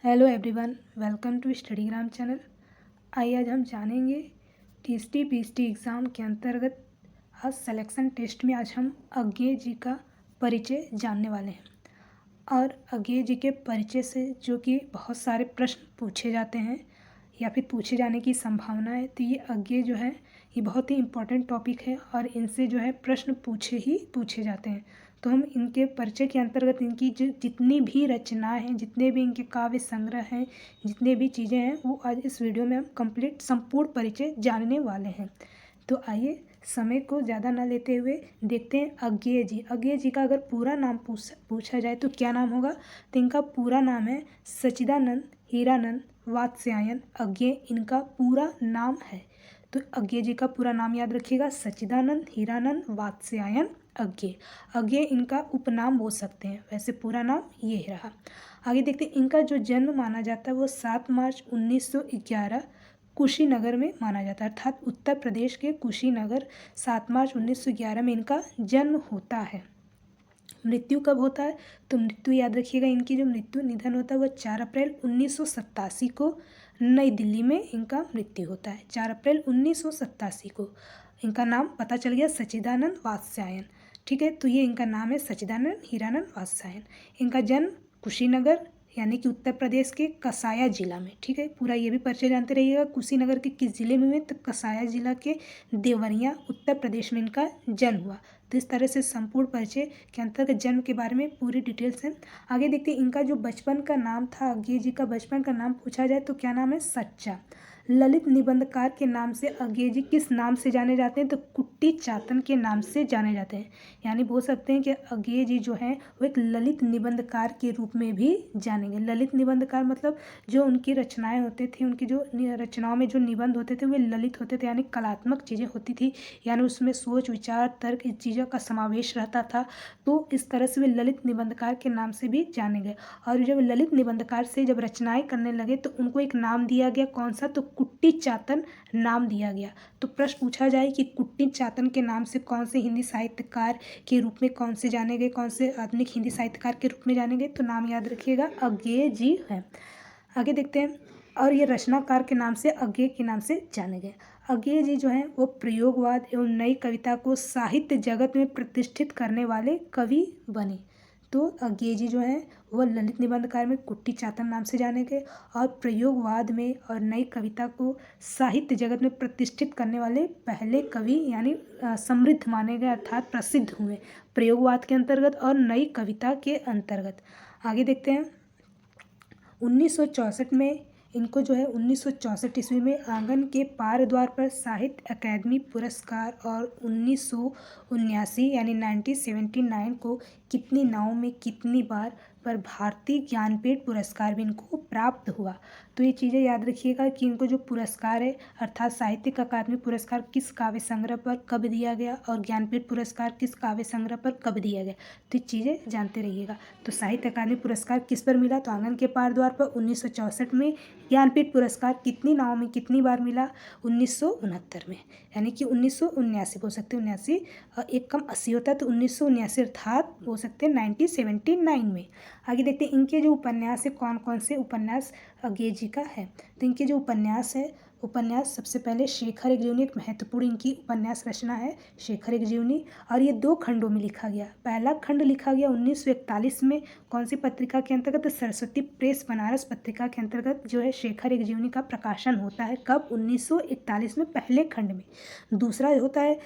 Hello everyone, welcome to Studygram channel. आइए आज हम जानेंगे टीएसटी पीएसटी एग्ज़ाम के अंतर्गत आज सिलेक्शन टेस्ट में आज हम अज्ञेय जी का परिचय जानने वाले हैं। और अज्ञेय जी के परिचय से जो कि बहुत सारे प्रश्न पूछे जाते हैं या फिर पूछे जाने की संभावना है, तो ये अज्ञेय जो है ये बहुत ही इम्पोर्टेंट टॉपिक है और इनसे जो है प्रश्न पूछे जाते हैं। तो हम इनके परिचय के अंतर्गत इनकी जो जितनी भी रचनाएं हैं, जितने भी इनके काव्य संग्रह हैं, जितने भी चीज़ें हैं, वो आज इस वीडियो में हम कंप्लीट संपूर्ण परिचय जानने वाले हैं। तो आइए समय को ज़्यादा ना लेते हुए देखते हैं अज्ञेय जी। अज्ञेय जी का अगर पूरा नाम पूछा जाए तो क्या नाम होगा? तो इनका पूरा नाम है सच्चिदानंद हीरानंद वात्स्यायन अज्ञेय, इनका पूरा नाम है। तो अज्ञेय जी का पूरा नाम याद रखिएगा, सच्चिदानंद हीरानंद वात्स्यायन अज्ञेय। अज्ञेय इनका उपनाम हो सकते हैं, वैसे पूरा नाम ये रहा। आगे देखते हैं, इनका जो जन्म माना जाता है वो 7 मार्च 1911 कुशीनगर में माना जाता है, अर्थात उत्तर प्रदेश के कुशीनगर 7 मार्च 1911 में इनका जन्म होता है। मृत्यु कब होता है? तो मृत्यु याद रखिएगा, इनकी जो मृत्यु निधन होता है वो 4 अप्रैल 1987 को नई दिल्ली में इनका मृत्यु होता है। 4 अप्रैल 1987 को इनका नाम पता चल गया, सच्चिदानंद वात्स्यायन। ठीक है, तो ये इनका नाम है सच्चिदानंद हीरानंद वात्स्यायन। इनका जन्म कुशीनगर यानी कि उत्तर प्रदेश के कसाया जिला में। ठीक है, पूरा ये भी परिचय जानते रहिएगा, कुशीनगर के किस जिले में हुए? तो कसाया जिला के देवरिया उत्तर प्रदेश में इनका जन्म हुआ। तो इस तरह से संपूर्ण परिचय के अंतर्गत जन्म के बारे में पूरी डिटेल्स है। आगे देखते हैं, इनका जो बचपन का नाम था, अज्ञेय जी का बचपन का नाम पूछा जाए तो क्या नाम है? सच्चा। ललित निबंधकार के नाम से अज्ञेय जी किस नाम से जाने जाते हैं? तो कुट्टी चातन के नाम से जाने जाते हैं। यानी बोल सकते हैं कि अज्ञेय जी जो हैं वो एक ललित निबंधकार के रूप में भी जानेंगे। ललित निबंधकार मतलब जो उनकी रचनाएं होते थे, उनकी जो रचनाओं में जो निबंध होते थे वे ललित होते थे, यानी कलात्मक चीज़ें होती थी, यानी उसमें सोच विचार तर्क इस चीज़ों का समावेश रहता था। तो इस तरह से वे ललित निबंधकार के नाम से भी जाने गए। और जब ललित निबंधकार से जब रचनाएं करने लगे तो उनको एक नाम दिया गया, कौन सा? तो कुट्टी चातन नाम दिया गया। तो प्रश्न पूछा जाए कि कुट्टी चातन के नाम से कौन से हिंदी साहित्यकार के रूप में कौन से जाने गए, कौन से आधुनिक हिंदी साहित्यकार के रूप में जाने गए? तो नाम याद रखिएगा, अज्ञेय जी है। आगे देखते हैं, और ये रचनाकार के नाम से अज्ञेय के नाम से जाने गए। अज्ञेय जी जो हैं वो प्रयोगवाद एवं नई कविता को साहित्य जगत में प्रतिष्ठित करने वाले कवि बने। तो अज्ञेय जी जो हैं वो ललित निबंधकार में कुट्टी चातन नाम से जाने गए और प्रयोगवाद में और नई कविता को साहित्य जगत में प्रतिष्ठित करने वाले पहले कवि यानी समृद्ध माने गए, अर्थात प्रसिद्ध हुए प्रयोगवाद के अंतर्गत और नई कविता के अंतर्गत। आगे देखते हैं, 1964 में इनको जो है 1964 ईस्वी में आंगन के पार द्वार पर साहित्य अकादमी पुरस्कार और 1979 यानी 1979 को कितनी नावों में कितनी बार पर भारतीय ज्ञानपीठ पुरस्कार भी इनको प्राप्त हुआ। तो ये चीज़ें याद रखिएगा कि इनको जो पुरस्कार है अर्थात साहित्यिक अकादमी पुरस्कार किस काव्य संग्रह पर कब दिया गया और ज्ञानपीठ पुरस्कार किस काव्य संग्रह पर कब दिया गया, तो ये चीज़ें जानते रहिएगा। तो साहित्य अकादमी पुरस्कार किस पर मिला? तो आंगन के पार द्वार पर 1964 में। ज्ञानपीठ पुरस्कार कितनी नावों में कितनी बार मिला? 1969 में, यानी कि 1979 बोल सकते हैं, 79 एक कम 80 होता है तो 1979 अर्थात बोल सकते हैं 1979 में। आगे देखते हैं, इनके जो उपन्यास है कौन कौन से उपन्यास अज्ञेय जी का है। तो इनके जो उपन्यास है, उपन्यास सबसे पहले शेखर एक जीवनी, एक महत्वपूर्ण इनकी उपन्यास रचना है शेखर एक जीवनी, और ये 2 खंडों में लिखा गया। पहला खंड लिखा गया 1941 में, कौन सी पत्रिका के अंतर्गत? तो सरस्वती प्रेस बनारस पत्रिका के अंतर्गत जो है शेखर एक जीवनी का प्रकाशन होता है। कब? 1941 में पहले खंड में। दूसरा होता है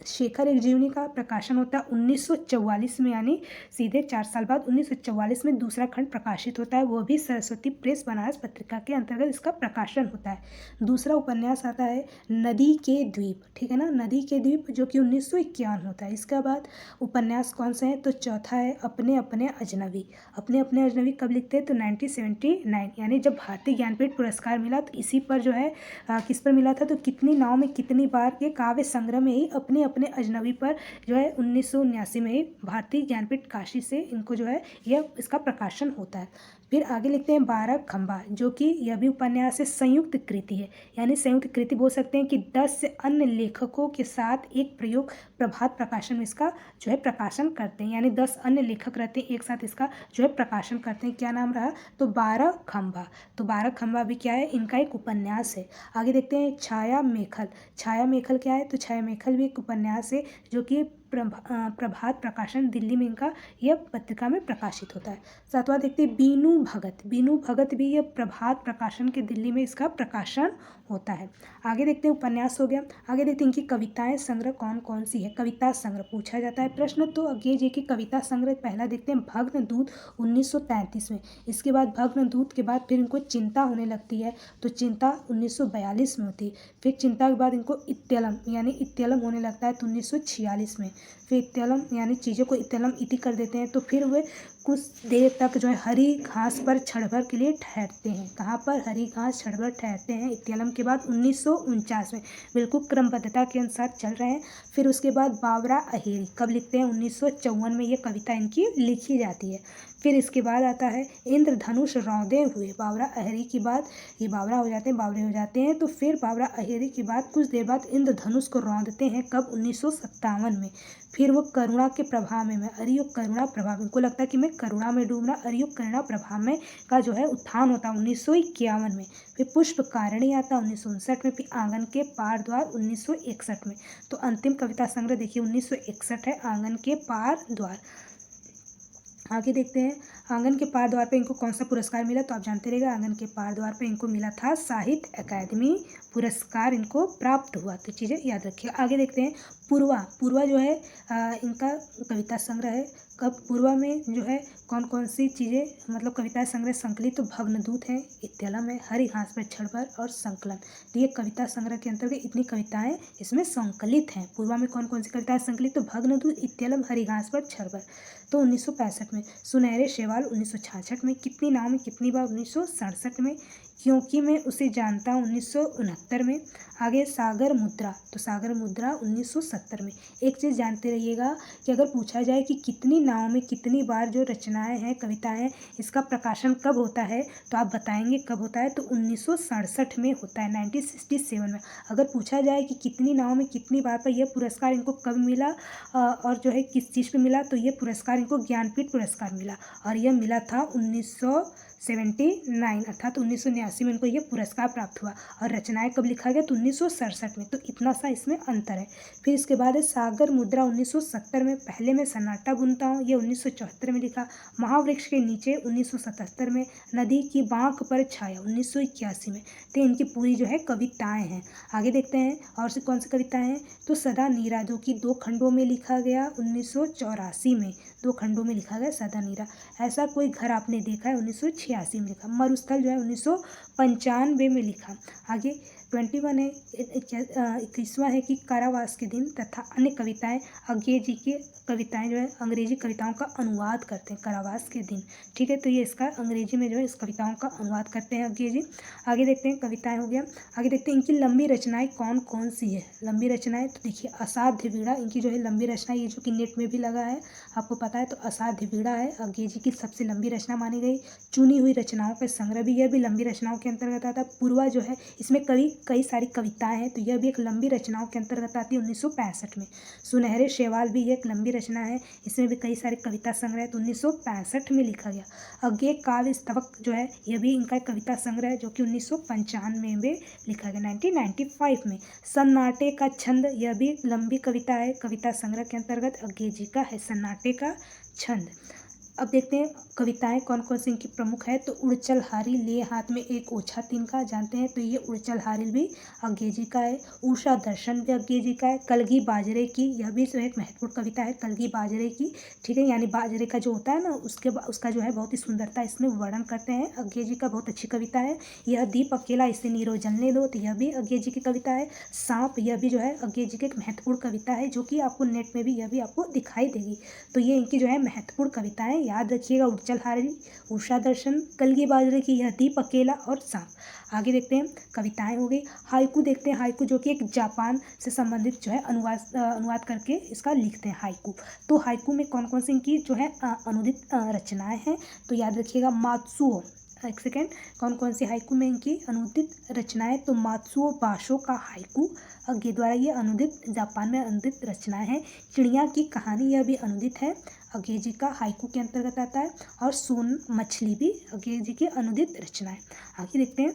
शेखर एक जीवनी का प्रकाशन होता है 1944 में, यानी सीधे 4 साल बाद 1944 में दूसरा खंड प्रकाशित होता है, वो भी सरस्वती प्रेस बनारस पत्रिका के अंतर्गत इसका प्रकाशन होता है। दूसरा उपन्यास आता है नदी के द्वीप, ठीक है ना, नदी के द्वीप, जो कि 1951 होता है। इसके बाद उपन्यास कौन सा है? तो चौथा है अपने अपने अजनबी। अपने अपने अजनबी कब लिखते हैं? तो 1979, यानी जब भारतीय ज्ञानपीठ पुरस्कार मिला तो इसी पर जो है किस पर मिला था? तो कितनी नाव में कितनी बार के काव्य संग्रह में ही अपने अपने अजनबी पर जो है 1979 में ही भारतीय ज्ञानपीठ काशी से इनको जो है यह इसका प्रकाशन होता है। फिर आगे लिखते हैं 12 खंबा, जो कि यह भी उपन्यास से संयुक्त कृति है, यानी संयुक्त कृति बोल सकते हैं कि 10 अन्य लेखकों के साथ एक प्रयोग प्रभात प्रकाशन में इसका जो है प्रकाशन करते हैं, यानी 10 अन्य लेखक रहते हैं एक साथ इसका जो है प्रकाशन करते हैं। क्या नाम रहा? तो 12 खंबा। तो 12 खंबा भी क्या है? इनका एक उपन्यास है। आगे देखते हैं छाया मेखल। छाया मेखल क्या है? तो छाया मेखल भी एक उपन्यास है जो कि प्रभात प्रकाशन दिल्ली में इनका यह पत्रिका में प्रकाशित होता है। सातवां देखते हैं बीनू भगत। बीनू भगत भी यह प्रभात प्रकाशन के दिल्ली में इसका प्रकाशन होता है। आगे देखते हैं उपन्यास हो गया। आगे देखते हैं इनकी कविताएं संग्रह कौन कौन सी है। कविता संग्रह पूछा जाता है प्रश्न, तो अज्ञे जी की कविता संग्रह पहला देखते हैं भग्नदूत 1933 में। इसके बाद भग्नदूत के बाद फिर इनको चिंता होने लगती है, तो चिंता 1942 में होती है। फिर चिंता के बाद इनको इत्यलम यानी इत्यलम होने लगता है तो 1946 में। फिर इत्यलम यानी चीज़ों को इत्यलम इति कर देते हैं, तो फिर वे कुछ देर तक जो है हरी घास पर क्षण भर के लिए ठहरते हैं। कहाँ पर? हरी घास क्षण भर ठहरते हैं इत्यलम के बाद 1949 में। बिल्कुल क्रमबद्धता के अनुसार चल रहे हैं। फिर उसके बाद बावरा अहेरी कब लिखते हैं? 1954 में ये कविता इनकी लिखी जाती है। फिर इसके बाद आता है इंद्रधनुष रौंदे हुए। बावरा अहेरी के बाद ये बावरा हो जाते हैं, बावरे हो जाते हैं, तो फिर बावरा अहेरी के बाद कुछ देर बाद इंद्रधनुष को रौंदते हैं। कब? 1957 में। फिर वो करुणा के प्रभाव में, अरियो करुणा प्रभाव, इनको लगता है कि मैं करुणा में डूब रहा, अरियो करुणा प्रभाव में का जो है उत्थान होता है 1951 में। फिर पुष्पकारिणी आता 1959 में। फिर आंगन के पार द्वार 1961 में। तो अंतिम कविता संग्रह देखिए 1961 है, आंगन के पार द्वार। आगे देखते हैं आंगन के पार द्वार पे इनको कौन सा पुरस्कार मिला, तो आप जानते रहिएगा आंगन के पार द्वार पे इनको मिला था साहित्य अकादमी पुरस्कार इनको प्राप्त हुआ, तो चीज़ें याद रखिए। आगे देखते हैं पूर्वा। पूर्वा जो है इनका कविता संग्रह है। कब? पूर्वा में जो है कौन कौन सी चीज़ें मतलब कविता संग्रह संकलित, तो भग्नदूत है, इत्यलम है, हरी घास पर क्षण भर और संकलन। तो ये कविता संग्रह के अंतर्गत इतनी कविताएं इसमें संकलित हैं। पूर्वा में कौन कौन सी कविताएं संकलित, तो भग्नदूत, इत्यलम, हरी घास पर क्षण भर। तो 1965 में। सुनहरे शेवाल 1966 में। कितनी नाव में कितनी बार 1967 में। क्योंकि मैं उसे जानता हूँ 1969 में। आगे सागर मुद्रा, तो सागर मुद्रा 1970 में। एक चीज़ जानते रहिएगा कि अगर पूछा जाए कि कितनी नाव में कितनी बार जो रचनाएं हैं कविताएं इसका प्रकाशन कब होता है, तो आप बताएंगे कब होता है, तो 1967 में होता है, 1967 में। अगर पूछा जाए कि कितनी नाव में कितनी बार पर यह पुरस्कार इनको कब मिला और जो है किस चीज़ पे मिला, तो ये पुरस्कार इनको ज्ञानपीठ पुरस्कार मिला और यह मिला था 1979 अर्थात 1989 में इनको ये पुरस्कार प्राप्त हुआ। और रचनाएं कब लिखा गया, तो 1967 में। तो इतना सा इसमें अंतर है। फिर इसके बाद है सागर मुद्रा 1970 में। पहले मैं सन्नाटा बुनता हूँ, ये 1974 में लिखा। महावृक्ष के नीचे 1977 में। नदी की बांक पर छाया 1981 में। तो इनकी पूरी जो है कविताएं हैं। आगे देखते हैं और से कौन सी कविताएं हैं, तो सदा नीरा, जो कि 2 खंडों में लिखा गया 1984 में। 2 खंडों में लिखा गया सदा नीरा। ऐसा कोई घर आपने देखा है 1986 में लिखा। मरुस्थल जो है 1995 में लिखा। आगे 21 है 21वां है कि कारावास के दिन तथा अन्य कविताएं। अज्ञे जी की कविताएं जो है अंग्रेजी कविताओं का अनुवाद करते हैं, कारावास के दिन। ठीक है, तो ये इसका अंग्रेजी में जो है इस कविताओं का अनुवाद करते हैं अज्ञे जी। आगे देखते हैं कविताएं हो गया। आगे देखते हैं इनकी लंबी रचनाएं कौन कौन सी है। लंबी रचनाएं तो देखिए असाध्य वीणा इनकी जो है लंबी रचना, ये जो कि नेट में भी लगा है आपको पता है, तो असाध्य वीणा है अज्ञे जी की सबसे लंबी रचना मानी गई। चुनी हुई रचनाओं का संग्रह भी, यह भी लंबी रचनाओं के अंतर्गत आता है। पूर्वा जो है इसमें कई सारी कविताएं हैं, तो यह भी एक लंबी रचनाओं के अंतर्गत आती है 1965 में। सुनहरे शेवाल भी एक लंबी रचना है, इसमें भी कई सारे कविता संग्रह तो 1965 में लिखा गया। अज्ञे काव्य स्तवक जो है यह भी इनका एक कविता संग्रह है जो कि 1995 में लिखा गया 1995 में। सन्नाटे का छंद, यह भी लंबी कविता है, कविता संग्रह के अंतर्गत अज्ञे जी का है सन्नाटे का छंद। अब देखते हैं कविताएं कौन कौन सी इनकी प्रमुख है, तो उड़चल हारिल लिए हाथ में एक ओछा तिनका, जानते हैं, तो ये उड़चल हारिल भी अज्ञे जी का है। उषा दर्शन भी अज्ञे जी का है। कलगी बाजरे की, यह भी जो एक महत्वपूर्ण कविता है, कलगी बाजरे की। ठीक है, यानी बाजरे का जो होता है ना उसका जो है बहुत ही सुंदरता इसमें वर्णन करते हैं। अज्ञे जी का बहुत अच्छी कविता है। यह दीप अकेला इसे नीरो जलने दो, तो यह भी अज्ञे जी की कविता है। सांप, यह भी जो है अज्ञे जी की एक महत्वपूर्ण कविता है जो कि आपको नेट में भी यह भी आपको दिखाई देगी। तो ये इनकी जो है महत्वपूर्ण कविताएं याद रखिएगा उड़चलहारी, उषा दर्शन, कलगी बाजरे की यह दीप अकेला और सांप। आगे देखते हैं कविताएं हो गई। हाइकू देखते हैं, हाइकू जो कि एक जापान से संबंधित जो है अनुवाद करके इसका लिखते हैं हाइकू। तो हाइकू में कौन कौन सी इनकी जो है अनुदित रचनाएं हैं, तो याद रखिएगा मात्सुओ, एक सेकेंड, कौन कौन सी हाइकू में इनकी अनुदित रचनाएं, तो मात्सुओ बाशो का हाइकू अज्ञे द्वारा ये अनुदित, जापान में अनुदित रचनाएं हैं। चिड़िया की कहानी यह भी अनुदित है, अज्ञे जी का हाइकू के अंतर्गत आता है। और सोन मछली भी अज्ञे जी की अनुदित रचनाएं। आगे देखते हैं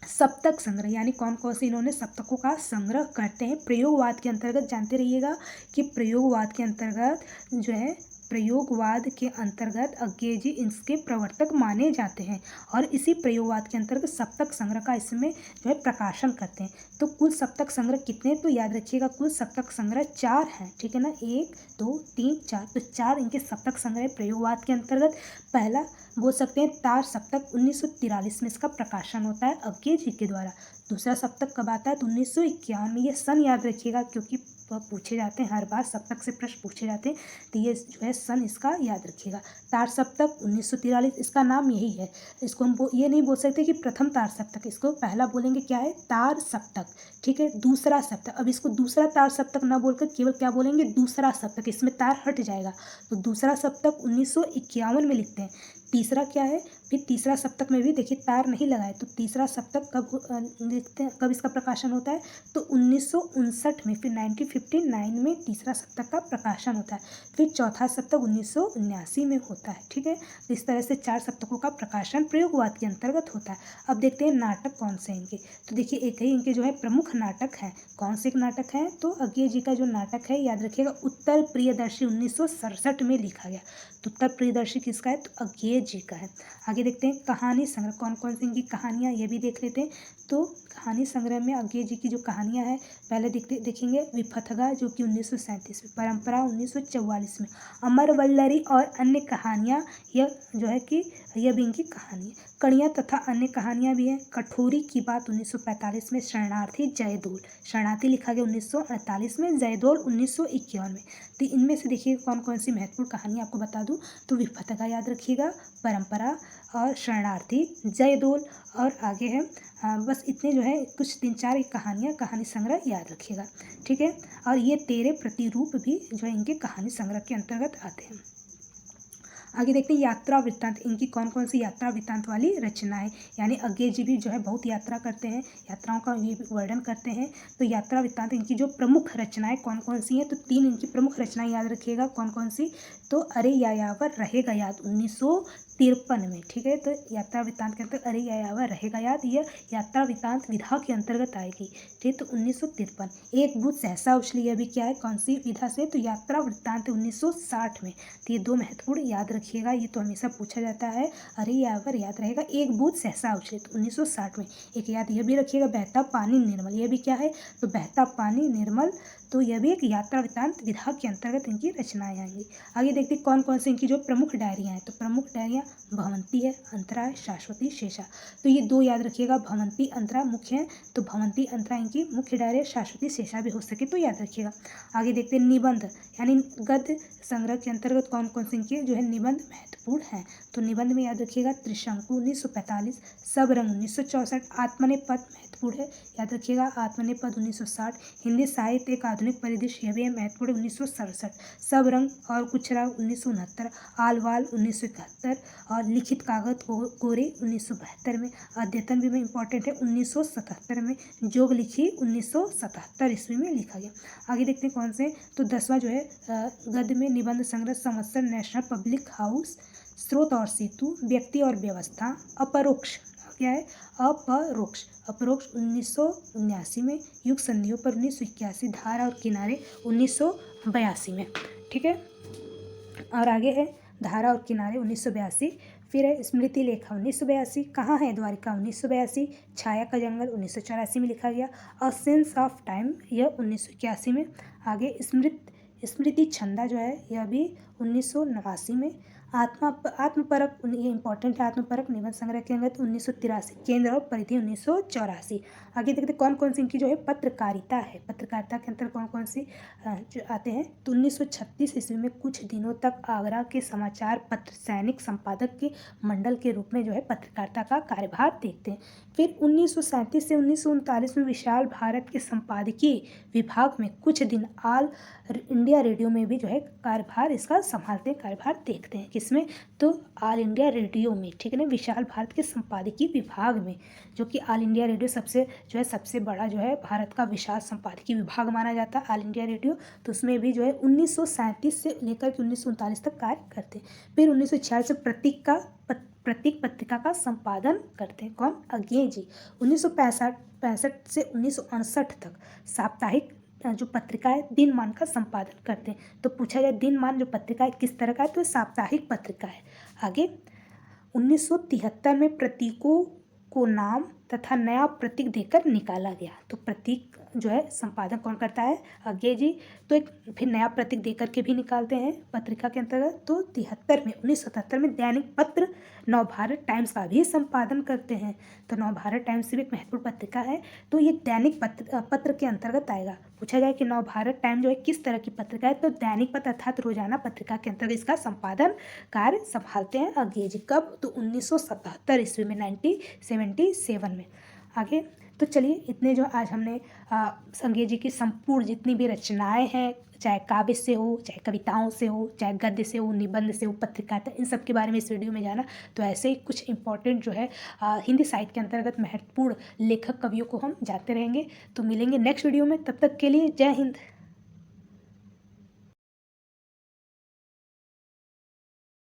सप्तक संग्रह, यानी कौन कौन से इन्होंने सप्तकों का संग्रह करते हैं प्रयोगवाद के अंतर्गत। जानते रहिएगा कि प्रयोगवाद के अंतर्गत जो है, प्रयोगवाद के अंतर्गत अज्ञे जी इसके प्रवर्तक माने जाते हैं और इसी प्रयोगवाद के अंतर्गत सप्तक संग्रह का इसमें जो है प्रकाशन करते हैं। तो कुल सप्तक संग्रह कितने, तो याद रखिएगा कुल सप्तक संग्रह 4 हैं, ठीक है ना, 1 2 3 4, तो 4 इनके सप्तक संग्रह प्रयोगवाद के अंतर्गत। पहला बोल सकते हैं तार सप्तक, 1943 में इसका प्रकाशन होता है अज्ञे जी के द्वारा। दूसरा सप्तक कब आता है, तो 1951 में। ये सन याद रखिएगा क्योंकि पूछे जाते हैं, हर बार सप्तक से प्रश्न पूछे जाते हैं, तो ये जो है सन इसका याद रखिएगा। तार सप्तक 1943, इसका नाम यही है। इसको हम ये नहीं बोल सकते कि प्रथम तार सप्तक, इसको पहला बोलेंगे क्या है, तार सप्तक, ठीक है। दूसरा सप्तक, अब इसको दूसरा तार सप्तक ना बोलकर केवल क्या बोलेंगे, दूसरा सप्तक, इसमें तार हट जाएगा, तो दूसरा सप्तक 1951 में लिखते हैं। तीसरा क्या है, फिर तीसरा सप्तक में भी देखिए तार नहीं लगाए, तो तीसरा सप्तक कब लिखते हैं, कब इसका प्रकाशन होता है, तो 1959 में, फिर 1959 में तीसरा सप्तक का प्रकाशन होता है। फिर चौथा सप्तक 1979 में होता है, ठीक है। तो इस तरह से 4 सप्तकों का प्रकाशन प्रयोगवाद के अंतर्गत होता है। अब देखते हैं नाटक कौन से इनके, तो देखिए एक ही इनके जो है प्रमुख नाटक हैं। कौन से नाटक हैं, तो अज्ञे जी का जो नाटक है याद रखिएगा उत्तर प्रियदर्शी 1967 में लिखा गया। तो उत्तर प्रियदर्शी किसका है, तो अज्ञे जी का है। आगे देखते हैं कहानी संग्रह, कौन कौन सी इनकी कहानियाँ, ये भी देख लेते हैं। तो कहानी संग्रह में अज्ञे जी की जो कहानियाँ हैं, पहले देखेंगे विफथगा जो कि 1937 में, परंपरा 1944 में, अमर वल्लरी और अन्य कहानियाँ, यह जो है कि यह भी इनकी कहानी है। कड़ियाँ तथा अन्य कहानियाँ भी हैं। कठोरी की बात 1945 में, शरणार्थी जयदोल, शरणार्थी लिखा गया 1948 में, जयदोल 1951 में। तो इनमें से देखिए कौन कौन सी महत्वपूर्ण कहानी आपको बता दूं, तो विफथगा याद रखिएगा, परंपरा और शरणार्थी, जयदोल, और आगे है बस इतने जो है कुछ 3-4 कहानियाँ, कहानी संग्रह याद रखिएगा, ठीक है। और ये 13 प्रतिरूप भी जो है इनके कहानी संग्रह के अंतर्गत आते हैं। आगे देखते हैं यात्रा वृत्तांत, इनकी कौन कौन सी यात्रा वृत्तांत वाली रचनाएं, यानी अज्ञे जी भी जो है बहुत यात्रा करते हैं, यात्राओं का ये वर्णन करते हैं। तो यात्रा वृत्तांत इनकी जो प्रमुख रचनाएं कौन कौन सी हैं, तो 3 इनकी प्रमुख रचनाएं याद रखिएगा, कौन कौन सी, तो अरे यायावर रहेगा याद 1953 में, ठीक है। तो यात्रा वृत्तांत के अंतर्गत अरे यायावर रहेगा याद, यह यात्रा वृत्तांत विधा के अंतर्गत आएगी, ठीक। तो 1953 एक बूथ सहसा उछली, यह भी क्या है, कौन सी विधा से, तो यात्रा वृत्तांत 1960 में। तो ये 2 महत्वपूर्ण याद रखिएगा, ये तो हमेशा पूछा जाता है, अरे यावर याद रहेगा, एक बूथ सहसा उछले, तो 1960 में। एक याद यह भी रखिएगा बहता पानी निर्मल, यह भी क्या है, तो बहता पानी निर्मल, तो यह भी एक यात्रा वृत्तांत विधा के अंतर्गत इनकी रचनाएं आएंगी। आगे देखते हैं कौन कौन सी इनकी जो प्रमुख डायरियाँ हैं, तो प्रमुख डायरियाँ भवंती है, अंतरा है, शाश्वती, शेषा। तो ये 2 याद रखिएगा, भवंती अंतरा मुख्य है, तो भवंती अंतरा इनकी मुख्य डायरी, शाश्वती शेषा भी हो सके तो याद रखिएगा। आगे देखते हैं निबंध, यानी गद्य संग्रह के अंतर्गत कौन कौन से इनके जो है निबंध महत्वपूर्ण हैं, तो निबंध में याद रखिएगा त्रिशंकु 1945, सबरंग 1964, आत्मनेपद महत्वपूर्ण है, याद रखिएगा आत्मनेपद 1960, हिंदी साहित्य एक आधुनिक परिदृश्य, यह भी महत्वपूर्ण 1967, सबरंग और कुचरा 1969, आलवाल 1971, और लिखित कागज कोरे 1972 में, अद्यतन भी में इंपॉर्टेंट है 1977 में, जोग लिखी 1977 ईस्वी में लिखा गया। आगे देखते हैं कौन से, तो 10वां जो है गद्य में निबंध संग्रह संवत्सर, नेशनल पब्लिक हाउस, स्रोत और सेतु, व्यक्ति और व्यवस्था, अपरोक्ष क्या है, अपरोक्ष, अपरोक्ष 1979 में, युग संधियों पर 1981, धारा और किनारे 1982 में, ठीक है। और आगे है धारा और किनारे 1982, फिर है स्मृति लेखा 1982, कहाँ है द्वारिका 1982, छाया का जंगल 1984 में लिखा गया, अ सेंस ऑफ टाइम यह 1981 में। आगे स्मृति छंदा जो है यह भी 1989 में। आत्मपरक, ये इंपॉर्टेंट है, आत्मपरक निबंध संग्रह के अंगत 1983, केंद्र और परिधि 1984। आगे देखते कौन कौन सी इनकी जो है पत्रकारिता है, पत्रकारिता के अंतर्गत कौन कौन सी जो आते हैं। तो 1936 ईस्वी में कुछ दिनों तक आगरा के समाचार पत्र सैनिक संपादक के मंडल के रूप में जो है पत्रकारिता का कार्यभार देखते हैं। फिर 1937 से 1939 में विशाल भारत के संपादकीय विभाग में कुछ दिन ऑल इंडिया रेडियो में भी जो है कार्यभार इसका संभालते हैं, कार्यभार देखते हैं किसमें, तो ऑल इंडिया रेडियो में, ठीक है ना, विशाल भारत के संपादकीय विभाग में, जो कि ऑल इंडिया रेडियो सबसे बड़ा जो है भारत का विशाल संपादकीय विभाग माना जाता है ऑल इंडिया रेडियो। तो उसमें भी जो है 1937 से लेकर के 1939 तक कार्य करते हैं। फिर 1946 से प्रतीक पत्रिका का संपादन करते हैं कौन, अज्ञे जी। 1965 से 1959 तक साप्ताहिक जो पत्रिका है दिनमान का संपादन करते हैं। तो पूछा जाए दिनमान जो पत्रिका है किस तरह का है, तो साप्ताहिक पत्रिका है। आगे 1973 में प्रतीकों को नाम तथा नया प्रतीक देकर निकाला गया। तो प्रतीक जो है संपादन कौन करता है, अज्ञे जी। तो एक फिर नया प्रतीक देकर के भी निकालते हैं पत्रिका के अंतर्गत। तो 1977 में दैनिक पत्र नवभारत टाइम्स का भी संपादन करते हैं। तो नवभारत टाइम्स भी एक महत्वपूर्ण पत्रिका है, तो ये दैनिक पत्र के अंतर्गत आएगा। पूछा जाए कि नवभारत टाइम्स जो है किस तरह की पत्रिका है, तो दैनिक पत्र अर्थात रोजाना पत्रिका के अंतर्गत इसका संपादन कार्य संभालते हैं अज्ञे जी। कब, तो 1977 ईस्वी में, 1977 में। आगे तो चलिए इतने जो आज हमने संज्ञा जी की संपूर्ण जितनी भी रचनाएं हैं, चाहे काव्य से हो, चाहे कविताओं से हो, चाहे गद्य से हो, निबंध से हो, पत्रकारिता, इन सब के बारे में इस वीडियो में जाना। तो ऐसे ही कुछ इंपॉर्टेंट जो है हिंदी साहित्य के अंतर्गत महत्वपूर्ण लेखक कवियों को हम जाते रहेंगे। तो मिलेंगे नेक्स्ट वीडियो में, तब तक के लिए जय हिंद।